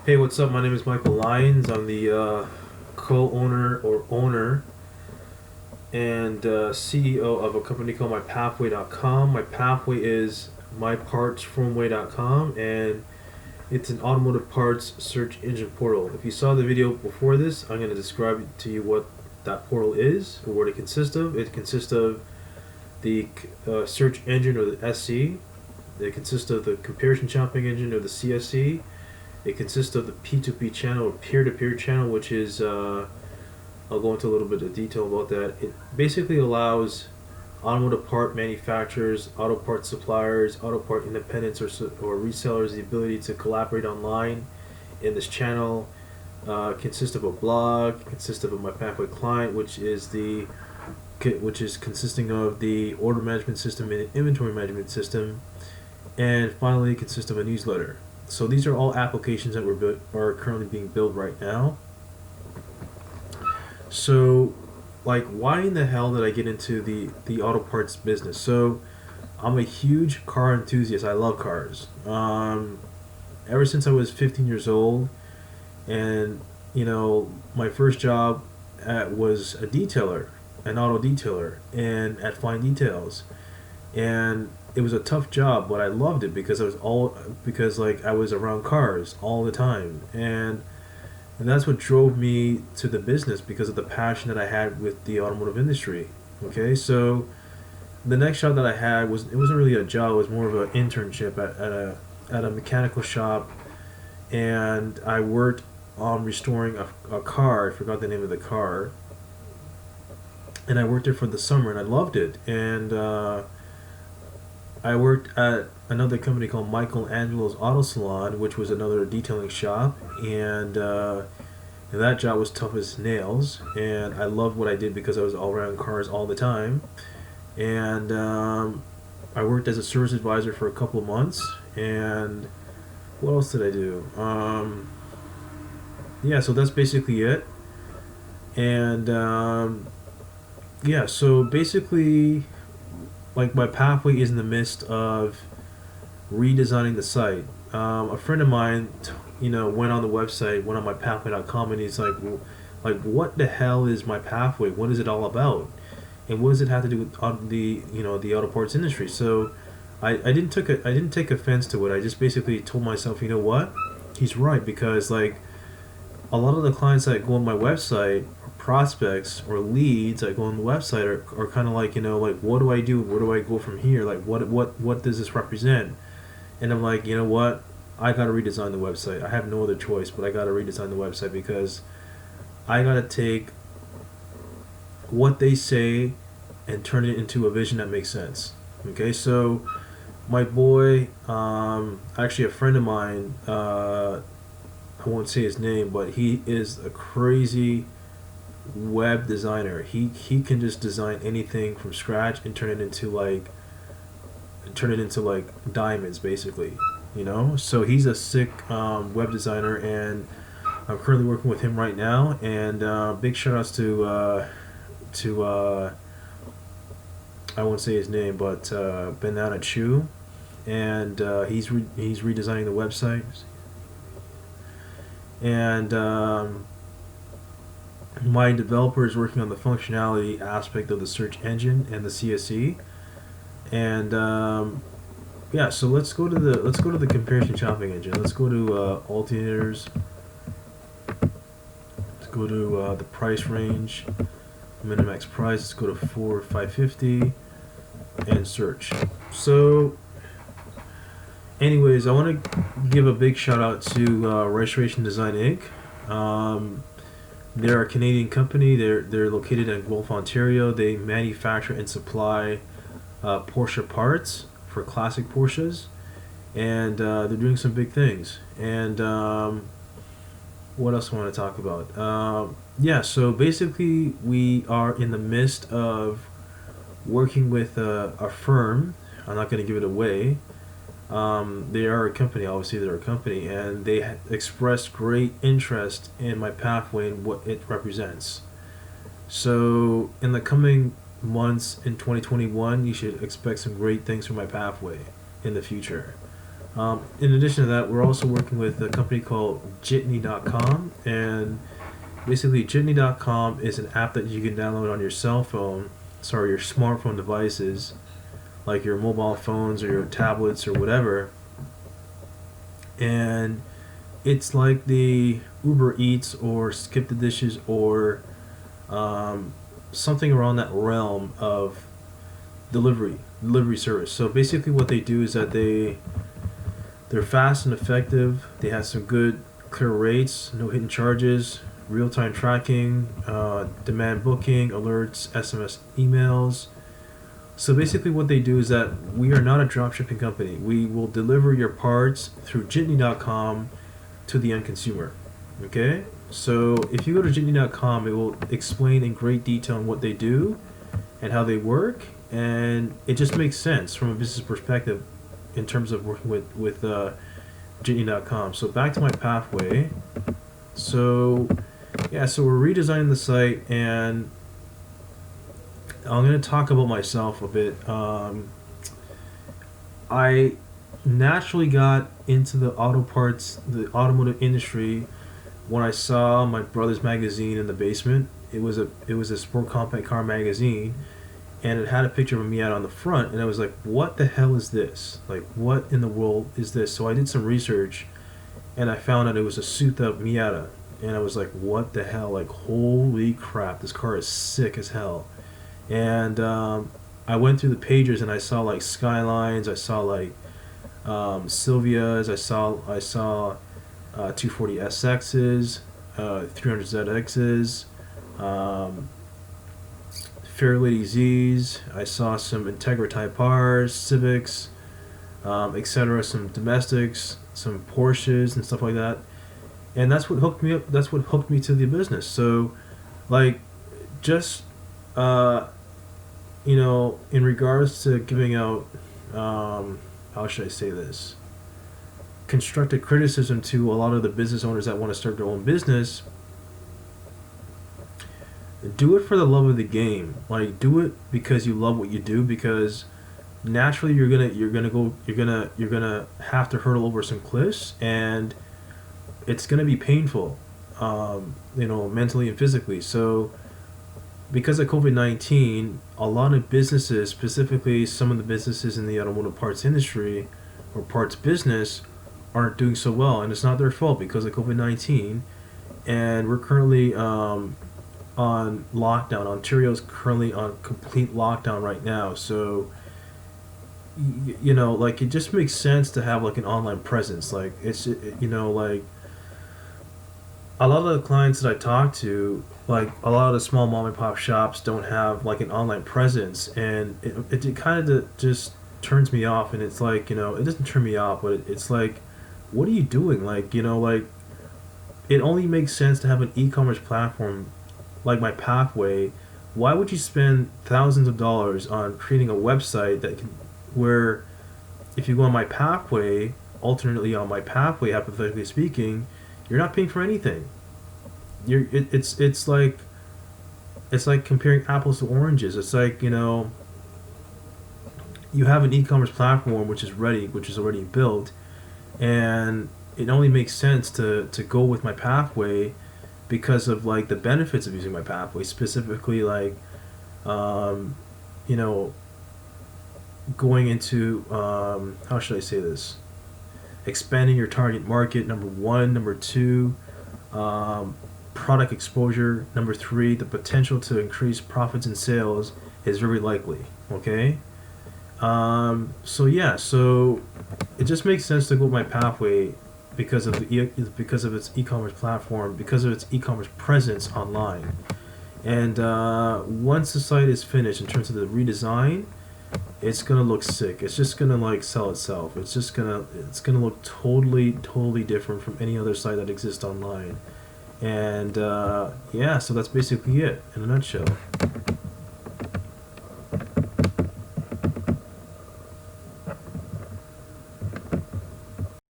Hey, what's up? My name is Michael Lyons. I'm the co-owner or owner and CEO of a company called Mypafway.com. Mypafway is mypartsfromway.com, and it's an automotive parts search engine portal. If you saw the video before this, I'm going to describe to you what that portal is or what it consists of. It consists of the search engine, or the SC. It consists of the comparison shopping engine, or the CSC. It consists of the P2P channel, or peer-to-peer channel, which is, I'll go into a little bit of detail about that. It basically allows automotive part manufacturers, auto part suppliers, auto part independents, or resellers the ability to collaborate online in this channel. Consists of a blog, consists of a Mypafway client, which is consisting of the order management system and inventory management system, and finally it consists of a newsletter. So these are all applications that are currently being built right now. So, like, why in the hell did I get into the auto parts business? So, I'm a huge car enthusiast. I love cars. Ever since I was 15 years old, and my first job was a detailer, an auto detailer, and at Fine Details, and it was a tough job, but I loved it because I was around cars all the time, and that's what drove me to the business, because of the passion that I had with the automotive industry. Okay, so the next job that I had it wasn't really a job; it was more of an internship at a mechanical shop, and I worked on restoring a car. I forgot the name of the car, and I worked there for the summer, and I loved it, and I worked at another company called Michelangelo's Auto Salon, which was another detailing shop, and that job was tough as nails. And I loved what I did because I was all around cars all the time. And I worked as a service advisor for a couple of months. And what else did I do? Yeah, so that's basically it. And yeah, so basically, like, Mypafway is in the midst of redesigning the site. A friend of mine, went on the website, went on mypafway.com, and he's like, what the hell is Mypafway? What is it all about? And what does it have to do with the auto parts industry? So, I didn't take offense to it. I just basically told myself, you know what, he's right, because like a lot of the clients that go on my website, or prospects or leads that go on the website, are kind of like, like, what do I do? Where do I go from here? Like, what does this represent? And I'm like, you know what? I got to redesign the website. I have no other choice, but I got to redesign the website, because I got to take what they say and turn it into a vision that makes sense. Okay, so my boy, actually a friend of mine, I won't say his name, but he is a crazy web designer. He can just design anything from scratch and turn it into like diamonds, basically. So he's a sick web designer, and I'm currently working with him right now. And big shout outs to I won't say his name, but Banana Chew, and he's redesigning the website. And my developer is working on the functionality aspect of the search engine and the CSE. And yeah, so let's go to the comparison shopping engine. Let's go to alternators. Let's go to the price range, Minimax price. Let's go to 550 and search. So, anyways, I want to give a big shout out to Restoration Design Inc. They're a Canadian company. They're located in Guelph, Ontario. They manufacture and supply Porsche parts for classic Porsches, and they're doing some big things. And what else I want to talk about? Yeah, so basically we are in the midst of working with a firm. I'm not going to give it away. They are a company, obviously they're a company, and they expressed great interest in Mypafway and what it represents. So in the coming months in 2021, you should expect some great things from Mypafway in the future. In addition to that, we're also working with a company called Jitney.com, and basically Jitney.com is an app that you can download on your cell phone, sorry, your smartphone devices, like your mobile phones or your tablets or whatever, and it's like the Uber Eats or Skip the Dishes or something around that realm of delivery service. So basically, what they do is that they're fast and effective. They have some good clear rates, no hidden charges, real time tracking, demand booking, alerts, SMS, emails. So basically, what they do is that we are not a dropshipping company. We will deliver your parts through Jitney.com to the end consumer. Okay? So if you go to Jitney.com, it will explain in great detail on what they do and how they work, and it just makes sense from a business perspective in terms of working with Jitney.com. So back to Mypafway. So yeah, so we're redesigning the site, and I'm going to talk about myself a bit. I naturally got into the automotive industry when I saw my brother's magazine in the basement. It was a sport compact car magazine, and it had a picture of a Miata on the front, and I was like, what the hell is this? Like, what in the world is this? So I did some research, and I found out it was a souped up Miata, and I was like, what the hell? Like, holy crap, this car is sick as hell. And I went through the pages, and I saw like Skylines, I saw like Sylvias, I saw 240 SXs, 300 ZXs, Fairlady Zs. I saw some Integra Type Rs, Civics, etc. Some domestics, some Porsches and stuff like that. And that's what hooked me up. That's what hooked me to the business. So, like, just in regards to giving out, how should I say this? Constructive criticism to a lot of the business owners that want to start their own business. Do it for the love of the game. Like, do it because you love what you do, because naturally you're gonna have to hurdle over some cliffs, and it's gonna be painful, mentally and physically. So because of COVID-19, a lot of businesses, specifically some of the businesses in the automotive parts industry or parts business, aren't doing so well, and it's not their fault because of COVID-19. And we're currently on lockdown. Ontario's currently on complete lockdown right now. So like, it just makes sense to have like an online presence. Like, it's like, a lot of the clients that I talk to, like a lot of the small mom and pop shops don't have like an online presence, and it kind of just turns me off. And it's like, it doesn't turn me off, but it's like, what are you doing? Like, like, it only makes sense to have an e-commerce platform like Mypafway. Why would you spend thousands of dollars on creating a website where if you go on Mypafway, alternately on Mypafway, hypothetically speaking, you're not paying for anything. It's like comparing apples to oranges. It's like, you have an e-commerce platform which is already built, and it only makes sense to go with Mypafway because of like the benefits of using Mypafway, specifically like going into how should I say this, expanding your target market, number one. Number two, product exposure. Number three, the potential to increase profits and sales is very likely. Okay. So it just makes sense to go Mypafway because of its e-commerce platform, because of its e-commerce presence online. And once the site is finished in terms of the redesign, it's gonna look sick. It's just gonna like sell itself. It's gonna look totally different from any other site that exists online. And so that's basically it in a nutshell.